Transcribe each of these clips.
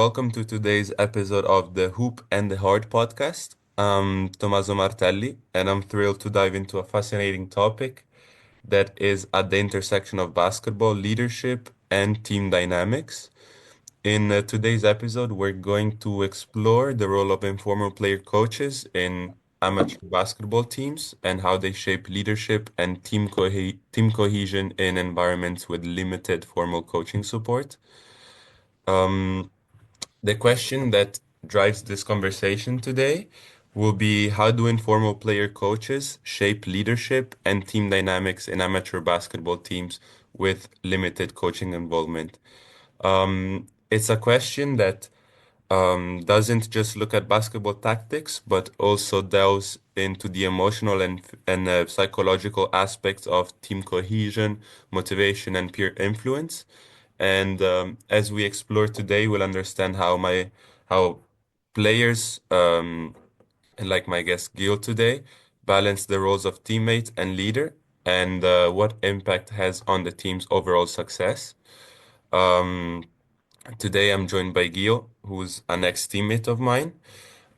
Welcome to today's episode of the Hoop and the Heart podcast. I'm Tommaso Martelli, and I'm thrilled to dive into a fascinating topic that is at the intersection of basketball, leadership, and team dynamics. In today's episode, we're going to explore the role of informal player coaches in amateur basketball teams and how they shape leadership and team cohesion in environments with limited formal coaching support. Um, the question that drives this conversation today will be how do informal player coaches shape leadership and team dynamics in amateur basketball teams with limited coaching involvement? It's a question that doesn't just look at basketball tactics, but also delves into the emotional and psychological aspects of team cohesion, motivation, and peer influence. And as we explore today, we'll understand how players and like my guest Gil today balance the roles of teammate and leader, and what impact has on the team's overall success. Um, Today I'm joined by Gil, who's an ex-teammate of mine.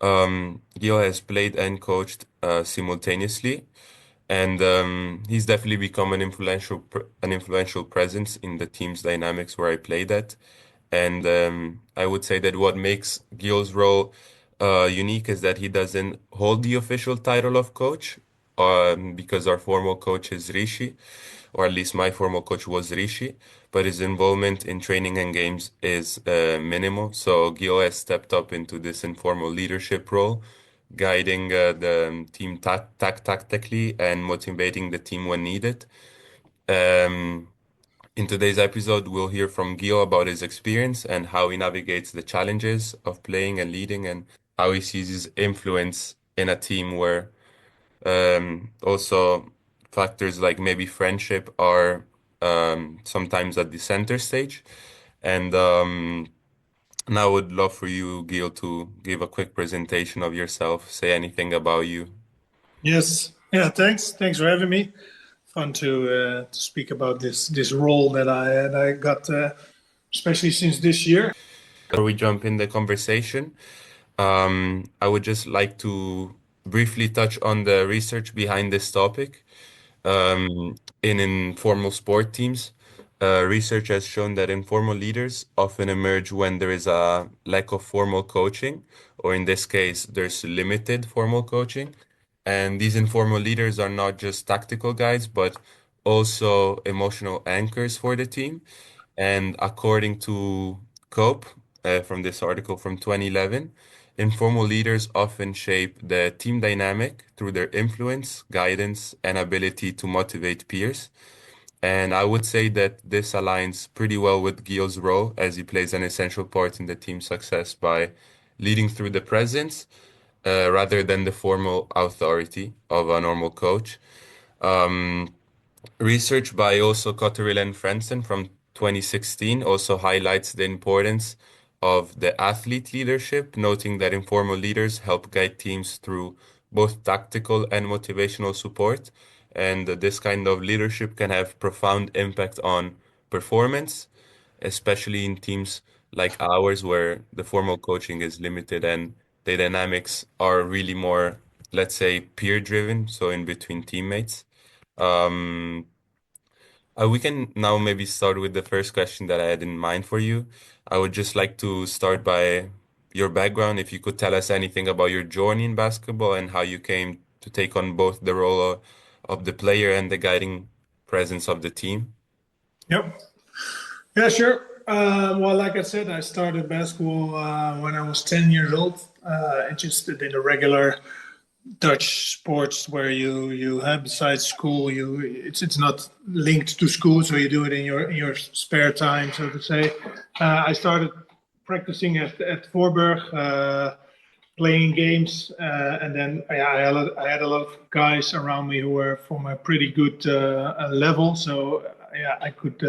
Gil has played and coached simultaneously, and he's definitely become an influential presence in the team's dynamics where I played at. And I would say that what makes Gil's role unique is that he doesn't hold the official title of coach, because our formal coach is Rishi, or at least my formal coach was Rishi, but his involvement in training and games is minimal. So Gil has stepped up into this informal leadership role, guiding the team tactically and motivating the team when needed. Um, in today's episode, we'll hear from Gil about his experience and how he navigates the challenges of playing and leading, and how he sees his influence in a team where also factors like maybe friendship are sometimes at the center stage. And now I would love for you, Gil, to give a quick presentation of yourself, say anything about you. Yes. Yeah. Thanks. Thanks for having me. Fun to speak about this role that I got, especially since this year. Before we jump in the conversation, I would just like to briefly touch on the research behind this topic. In informal sport teams, research has shown that informal leaders often emerge when there is a lack of formal coaching, or in this case, there's limited formal coaching. And these informal leaders are not just tactical guides, but also emotional anchors for the team. And according to Cope, from this article from 2011, informal leaders often shape the team dynamic through their influence, guidance, and ability to motivate peers. And I would say that this aligns pretty well with Gil's role, as he plays an essential part in the team's success by leading through the presence rather than the formal authority of a normal coach. Um, Research by also Cotterill and Frentzen from 2016 also highlights the importance of the athlete leadership, noting that informal leaders help guide teams through both tactical and motivational support. And this kind of leadership can have profound impact on performance, especially in teams like ours where the formal coaching is limited and the dynamics are really more, let's say, peer driven, so in between teammates. Um, we can now maybe start with the first question that I had in mind for you. I would just like to start by your background. If you could tell us anything about your journey in basketball and how you came to take on both the role of the player and the guiding presence of the team. Yep. Yeah. Sure. Well, like I said, I started basketball when I was 10 years old. Interested in the regular Dutch sports where you have besides school, it's not linked to school, so you do it in your spare time, so to say. I started practicing at Voorburg, playing games, and then I had a lot of guys around me who were from a pretty good level, so yeah, I could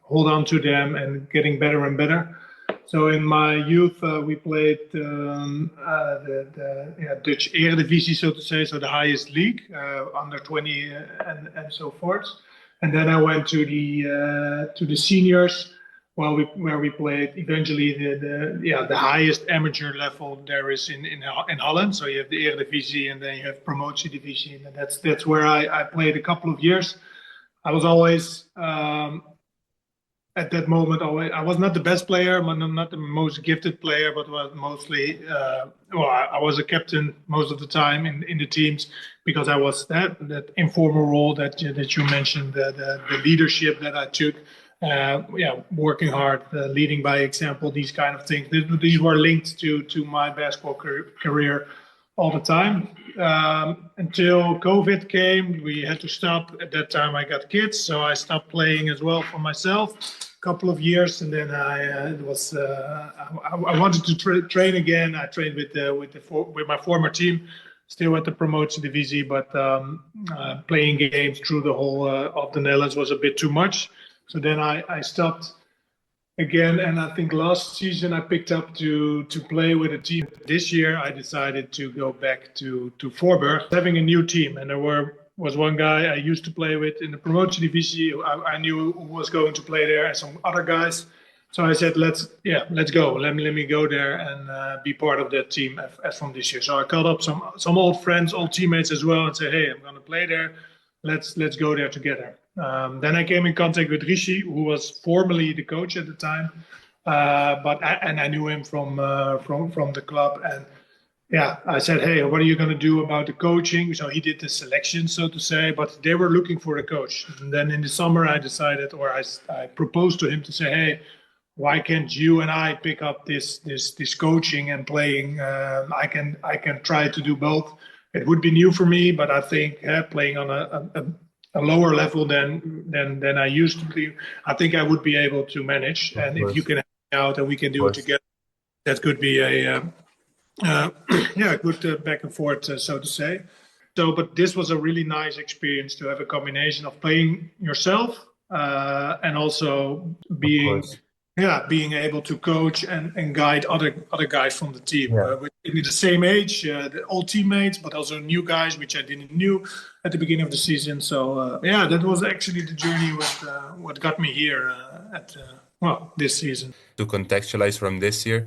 hold on to them and getting better and better. So in my youth, we played the Dutch Eredivisie, so to say, so the highest league, under 20 and so forth. And then I went to the seniors, where we played eventually the highest amateur level there is in Holland. So you have the Eredivisie and then you have Promotiedivisie, and that's where I played a couple of years. I was always at that moment, I was not the best player, but not the most gifted player, but was mostly, I was a captain most of the time in the teams because I was that informal role that you mentioned, the leadership that I took, working hard, leading by example, these kind of things. These were linked to my basketball career all the time until COVID came. We had to stop. At that time, I got kids, so I stopped playing as well for myself. Couple of years, and then I wanted to train again. I trained with my former team, still at the Promotiedivisie, but playing games through the whole of the Netherlands was a bit too much. So then I stopped again, and I think last season I picked up to play with a team. This year I decided to go back to Voorburg, having a new team, and was one guy I used to play with in the Promotiedivisie. I knew who was going to play there, and some other guys. So I said, let's go. Let me go there and be part of that team as from this year. So I called up some old friends, old teammates as well, and said, hey, I'm going to play there. Let's go there together. Then I came in contact with Rishi, who was formerly the coach at the time, and I knew him from the club. And yeah, I said, hey, what are you going to do about the coaching? So he did the selection, so to say, but they were looking for a coach. And then in the summer, I decided, or I proposed to him to say, hey, why can't you and I pick up this coaching and playing? I can try to do both. It would be new for me, but I think playing on a lower level than I used to be, I think I would be able to manage. And if you can help me out and we can do it together, that could be a good back and forth, so to say. So, but this was a really nice experience to have a combination of playing yourself and also being able to coach and guide other guys from the team in the same age, the old teammates, but also new guys which I didn't knew at the beginning of the season. So that was actually the journey what got me here at this season. To contextualize from this year,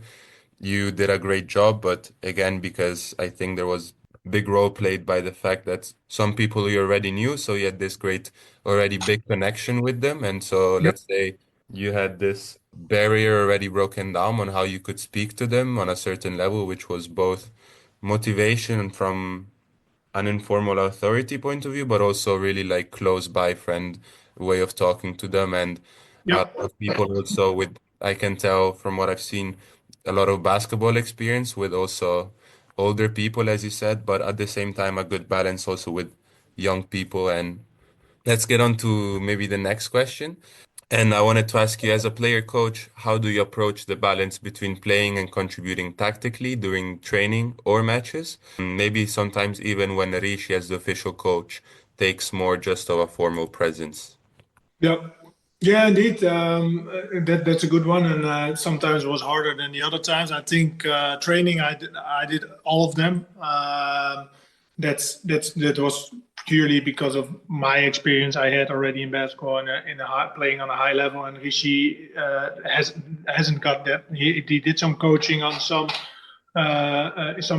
you did a great job, but again, because I think there was a big role played by the fact that some people you already knew, so you had this great, already big connection with them. And so let's say you had this barrier already broken down on how you could speak to them on a certain level, which was both motivation from an informal authority point of view, but also really like close by friend way of talking to them. And a lot of people also with, I can tell from what I've seen, a lot of basketball experience with also older people, as you said, but at the same time, a good balance also with young people. And let's get on to maybe the next question. And I wanted to ask you, as a player coach, how do you approach the balance between playing and contributing tactically during training or matches? Maybe sometimes even when Rishi, as the official coach, takes more just of a formal presence. Yeah. Yeah, indeed. That's a good one, and sometimes was harder than the other times. I think training, I did all of them. That was purely because of my experience I had already in basketball and playing on a high level. And Rishi hasn't got that. He did some coaching on some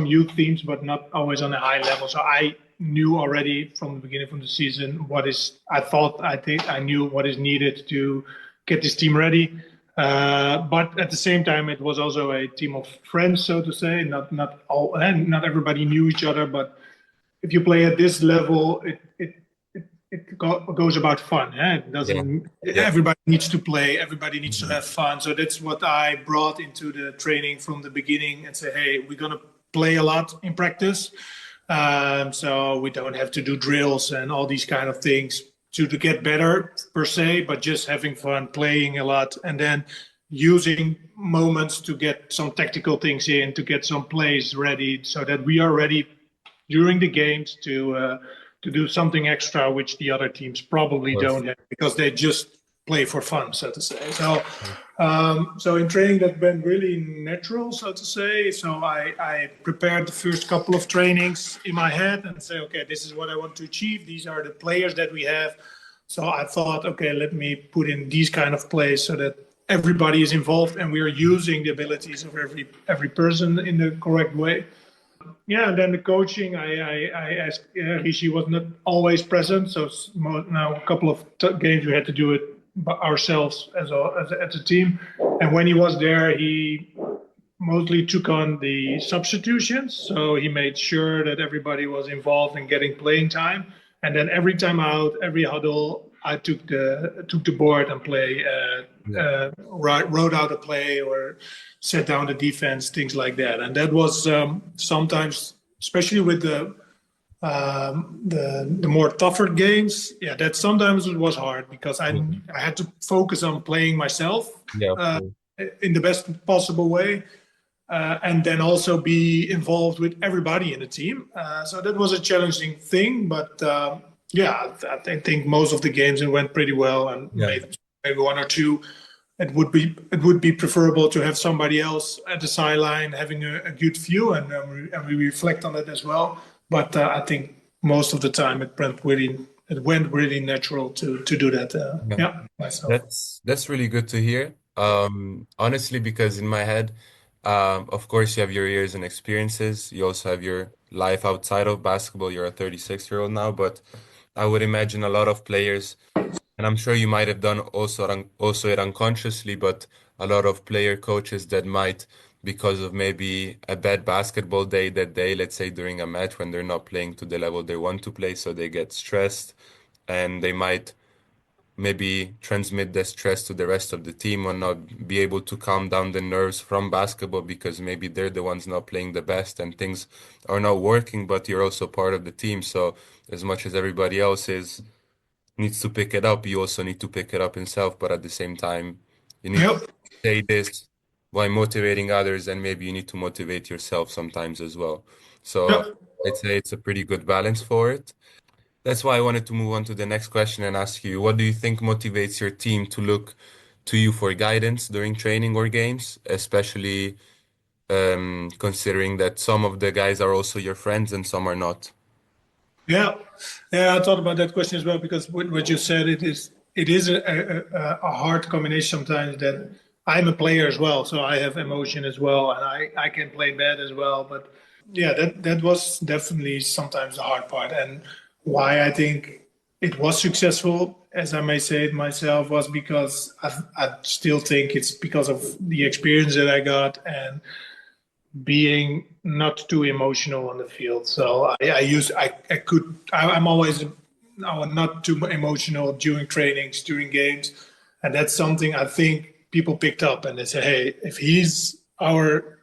youth teams, but not always on a high level. So I knew already from the beginning of the season I knew what is needed to get this team ready. But at the same time, it was also a team of friends, so to say. Not everybody knew each other, but if you play at this level, it goes about fun. It doesn't. Yeah. Everybody needs to play. Everybody needs to have fun. So that's what I brought into the training from the beginning, and say, hey, we're gonna play a lot in practice. So we don't have to do drills and all these kind of things to get better per se, but just having fun, playing a lot, and then using moments to get some tactical things in, to get some plays ready, so that we are ready during the games to do something extra, which the other teams probably don't have because they just play for fun, so to say. So in training, that went really natural, so to say. So I prepared the first couple of trainings in my head and say, okay, this is what I want to achieve. These are the players that we have. So I thought, okay, let me put in these kind of plays so that everybody is involved and we are using the abilities of every person in the correct way. Yeah, and then the coaching, I asked Rishi was not always present, so now a couple of games we had to do it ourselves as a team. And when he was there, he mostly took on the substitutions, so he made sure that everybody was involved in getting playing time. And then every time out, every huddle, I took the board and Yeah. wrote out a play or set down the defense, things like that. And that was sometimes, especially with the more tougher games, yeah, that sometimes it was hard because Mhm. I had to focus on playing myself Yeah, of uh, course. in the best possible way, and then also be involved with everybody in the team. So that was a challenging thing, but yeah, I think most of the games it went pretty well, and Yeah. maybe one or two. It would be preferable to have somebody else at the sideline having a good view, and we reflect on it as well. But I think most of the time it went really natural to do that. Yeah. Yeah, myself. That's really good to hear. Honestly, because in my head, of course, you have your years and experiences. You also have your life outside of basketball. You're a 36-year-old now, but I would imagine a lot of players, and I'm sure you might have done also it unconsciously, but a lot of player coaches that might, because of maybe a bad basketball day that day, let's say during a match when they're not playing to the level they want to play, so they get stressed and they might maybe transmit the stress to the rest of the team or not be able to calm down the nerves from basketball because maybe they're the ones not playing the best and things are not working, but you're also part of the team. So as much as everybody else is needs to pick it up, you also need to pick it up himself, but at the same time, you need to Yep. say this while motivating others and maybe you need to motivate yourself sometimes as well. So Yep. I'd say it's a pretty good balance for it. That's why I wanted to move on to the next question and ask you, what do you think motivates your team to look to you for guidance during training or games, especially considering that some of the guys are also your friends and some are not? Yeah, yeah, I thought about that question as well because what you said it is a hard combination sometimes that I'm a player as well, so I have emotion as well, and I can play bad as well. But yeah, that was definitely sometimes the hard part, and why I think it was successful, as I may say it myself, was because I still think it's because of the experience that I got and being not too emotional on the field. So I could I'm always not too emotional during trainings, during games, and that's something I think people picked up and they say, hey, if he's our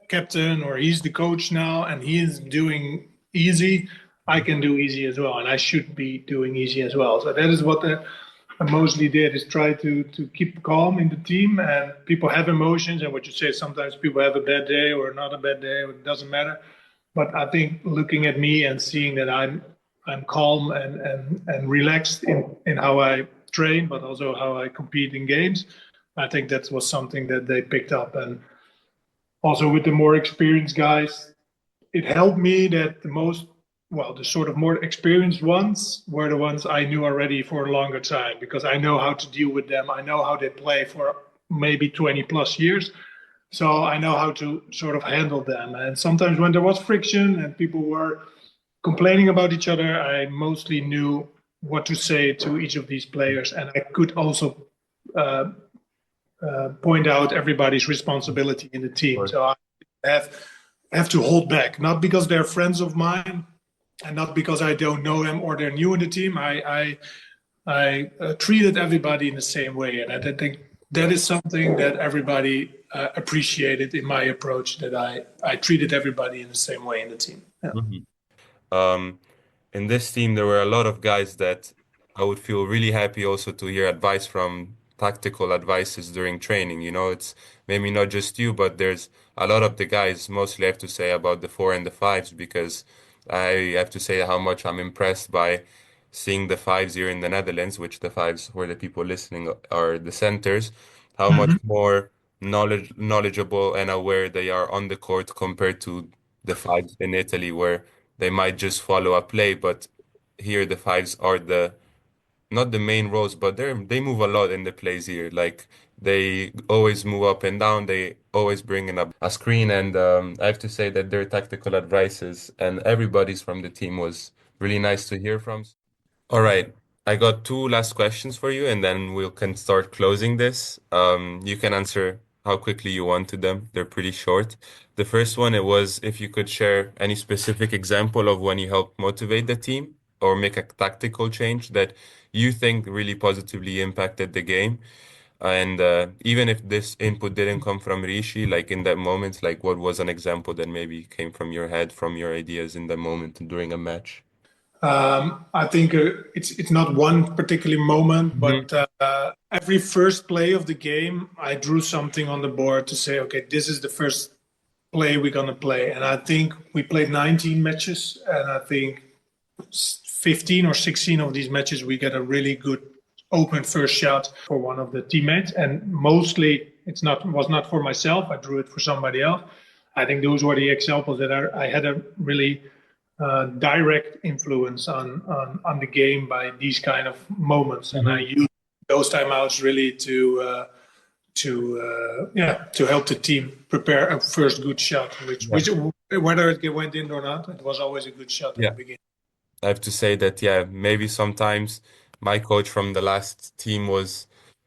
captain or he's the coach now and he is doing easy, I can do easy as well, and I should be doing easy as well. So that is what I mostly did is try to keep calm in the team, and people have emotions, and what you say, sometimes people have a bad day or not a bad day, it doesn't matter. But I think looking at me and seeing that I'm calm and relaxed in how I train, but also how I compete in games, I think that was something that they picked up. And also with the more experienced guys, it helped me that the sort of more experienced ones were the ones I knew already for a longer time because I know how to deal with them. I know how they play for maybe 20 plus years. So I know how to sort of handle them. And sometimes when there was friction and people were complaining about each other, I mostly knew what to say to each of these players. And I could also uh, point out everybody's responsibility in the team. Or- So I have have to hold back, not because they're friends of mine, and not because I don't know them or they're new in the team. I treated everybody in the same way, and I think that is something that everybody appreciated in my approach. That I treated everybody in the same way in the team. Yeah. Mhm. Um, in this team, there were a lot of guys that I would feel really happy also to hear advice from, tactical advices during training. You know, it's maybe not just you, but there's a lot of the guys, mostly I have to say about the four and the fives, because I have to say how much I'm impressed by seeing the fives here in the Netherlands, which the fives, where the people listening are the centers, how much Mhm. more knowledgeable and aware they are on the court compared to the fives in Italy, where they might just follow a play, but here the fives are the not the main roles, but they move a lot in the plays here. Like They always move up and down. They always bring in a screen, and I have to say that their tactical advices and everybody's from the team was really nice to hear from. All right. I got two last questions for you, and then we can start closing this. You can answer how quickly you want to them. They're pretty short. The first one, it was if you could share any specific example of when you helped motivate the team or make a tactical change that you think really positively impacted the game. And even if this input didn't come from Rishi, like in that moment, like what was an example that maybe came from your head, from your ideas in the moment during a match? I think it's not one particular moment, Hmm. but every first play of the game, I drew something on the board to say, okay, this is the first play we're gonna play. And I think we played 19 matches, and I think 15 or 16 of these matches we get a really good open first shot for one of the teammates, and mostly it's not was not for myself. I drew it for somebody else. I think those were the examples that I had a really direct influence on the game by these kind of moments, and I Hmm. use those timeouts really to help the team prepare a first good shot, which whether it went in or not, it was always a good shot in the Yeah. beginning. I have to say that, yeah, maybe sometimes my coach from the last team was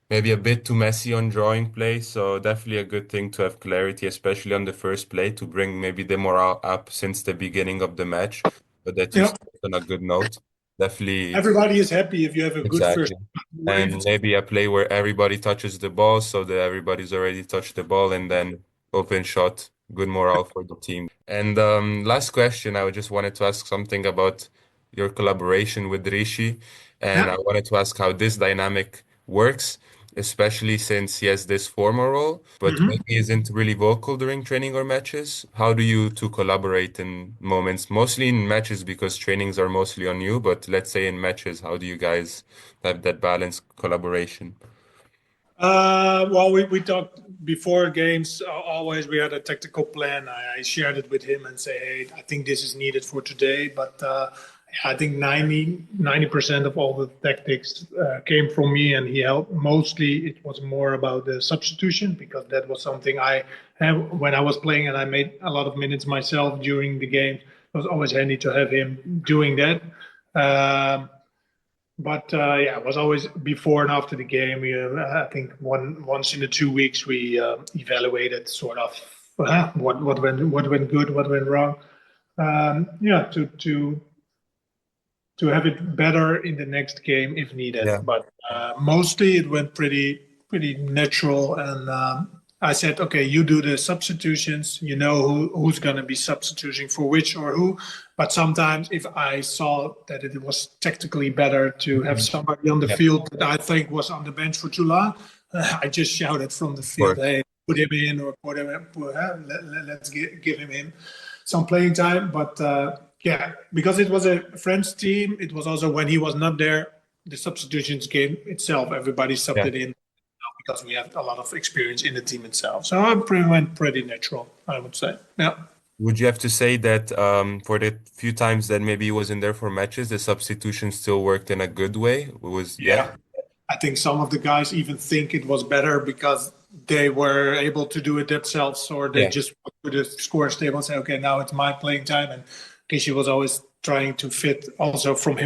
maybe a bit too messy on drawing play. So definitely a good thing to have clarity, especially on the first play, to bring maybe the morale up since the beginning of the match, so that you Yeah, start on a good note. Definitely. everybody is happy if you have a good first. Exactly. If And it's maybe a play where everybody touches the ball so that everybody's already touched the ball and then open shot, good morale for the team. And last question, I just wanted to ask something about your collaboration with Rishi. And yeah. I wanted to ask how this dynamic works, especially since he has this formal role, but Mhm. maybe isn't really vocal during training or matches. How do you two collaborate in moments, mostly in matches because trainings are mostly on you, but let's say in matches, how do you guys have that balanced collaboration? Well, we talked before games. Always, we had a tactical plan. I shared it with him and say, "Hey, I think this is needed for today." But I think 90% of all the tactics came from me, and he helped. Mostly, it was more about the substitution because that was something I have when I was playing, and I made a lot of minutes myself during the game. It was always handy to have him doing that. But yeah, it was always before and after the game. I think once in the 2 weeks we evaluated sort of what went good, what went wrong. Yeah, to have it better in the next game if needed. Yeah. But mostly it went pretty natural. And I said, okay, you do the substitutions. You know who's going to be substituting for which or who. But sometimes if I saw that it was tactically better to have Mhm. somebody on the Yeah, of field that I think was on the bench for too long, I just shouted from the field, course. hey, put him in or put him in. Let's give him in some playing time. But yeah, because it was a French team, it was also when he was not there, the substitutions game itself, everybody subbed Yeah. it in because we had a lot of experience in the team itself. So I went pretty natural, I would say. Yeah. Would you have to say that for the few times that maybe he wasn't there for matches, the substitution still worked in a good way? It was, yeah. Yeah. I think some of the guys even think it was better because they were able to do it themselves, or they Yeah. just put the score table and say, "Okay, now it's my playing time." And Kishi was always trying to fit also from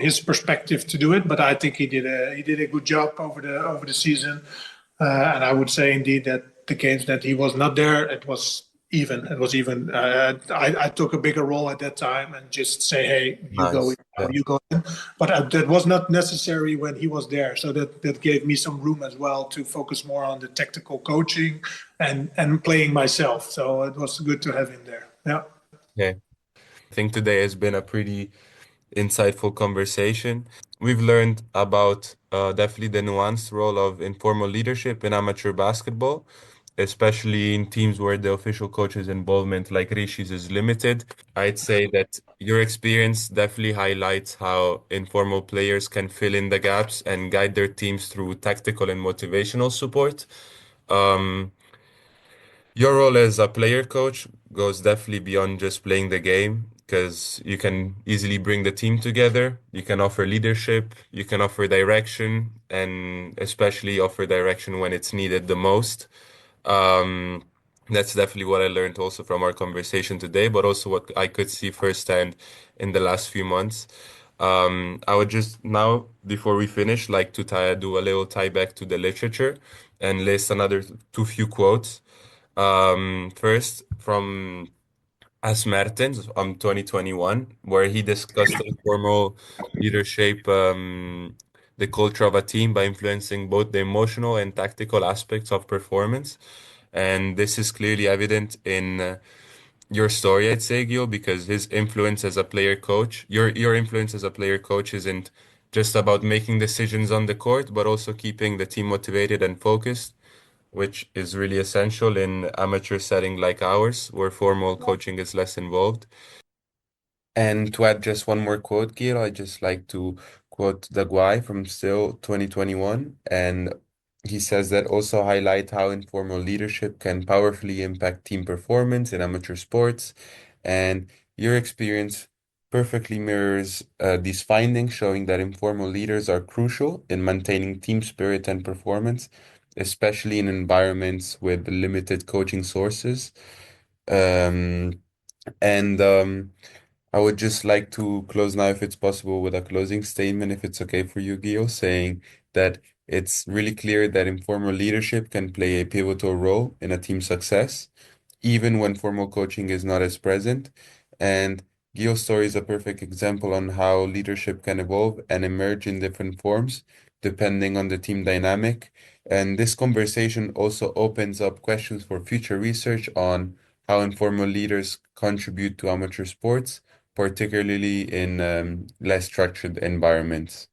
his perspective to do it. But I think he did a good job over the season, and I would say indeed that the games that he was not there, it was even. It was even. I took a bigger role at that time and just say, "Hey, you go in, Nice. Yeah. you go in." But that was not necessary when he was there. So that gave me some room as well to focus more on the tactical coaching and playing myself. So it was good to have him there. Yeah. Okay. I think today has been a pretty insightful conversation. We've learned about definitely the nuanced role of informal leadership in amateur basketball, especially in teams where the official coach's involvement, like Rishi's, is limited. I'd say that your experience definitely highlights how informal players can fill in the gaps and guide their teams through tactical and motivational support. Um, your role as a player coach goes definitely beyond just playing the game. because you can easily bring the team together. You can offer leadership, you can offer direction, and especially offer direction when it's needed the most. Um, that's definitely what I learned also from our conversation today, but also what I could see firsthand in the last few months. I would just now, before we finish, like to do a little tie back to the literature and list another two few quotes. First, from as Mertens 2021, where he discussed informal leadership, the culture of a team by influencing both the emotional and tactical aspects of performance. And this is clearly evident in your story, I'd say, Gil, because his influence as a player coach, your influence as a player coach isn't just about making decisions on the court, but also keeping the team motivated and focused, which is really essential in amateur setting like ours, where formal coaching is less involved. And to add just one more quote, Gil, I just like to quote the guy from Still 2021. And he says that also highlight how informal leadership can powerfully impact team performance in amateur sports. And your experience perfectly mirrors these findings, showing that informal leaders are crucial in maintaining team spirit and performance, especially in environments with limited coaching sources. Um, and I would just like to close now, if it's possible, with a closing statement, if it's okay for you, Gio, saying that it's really clear that informal leadership can play a pivotal role in a team's success, even when formal coaching is not as present. And Gio's story is a perfect example on how leadership can evolve and emerge in different forms depending on the team dynamic. And this conversation also opens up questions for future research on how informal leaders contribute to amateur sports, particularly in less structured environments.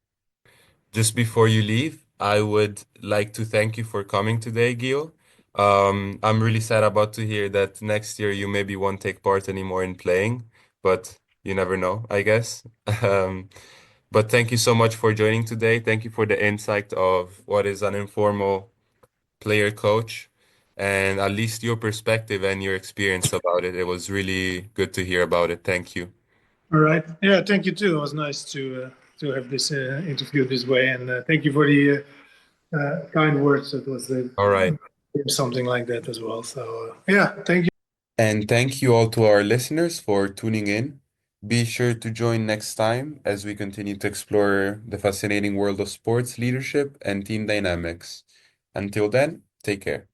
Just before you leave, I would like to thank you for coming today, Gil. I'm really sad about to hear that next year you maybe won't take part anymore in playing, but you never know, I guess. Um, but thank you so much for joining today. Thank you for the insight of what is an informal player coach and at least your perspective and your experience about it. It was really good to hear about it. Thank you. All right. Yeah, thank you too. It was nice to have this interview this way, and thank you for the kind words. It was All right. something like that as well. So yeah, thank you. And thank you all to our listeners for tuning in. Be sure to join next time as we continue to explore the fascinating world of sports leadership and team dynamics. Until then, take care.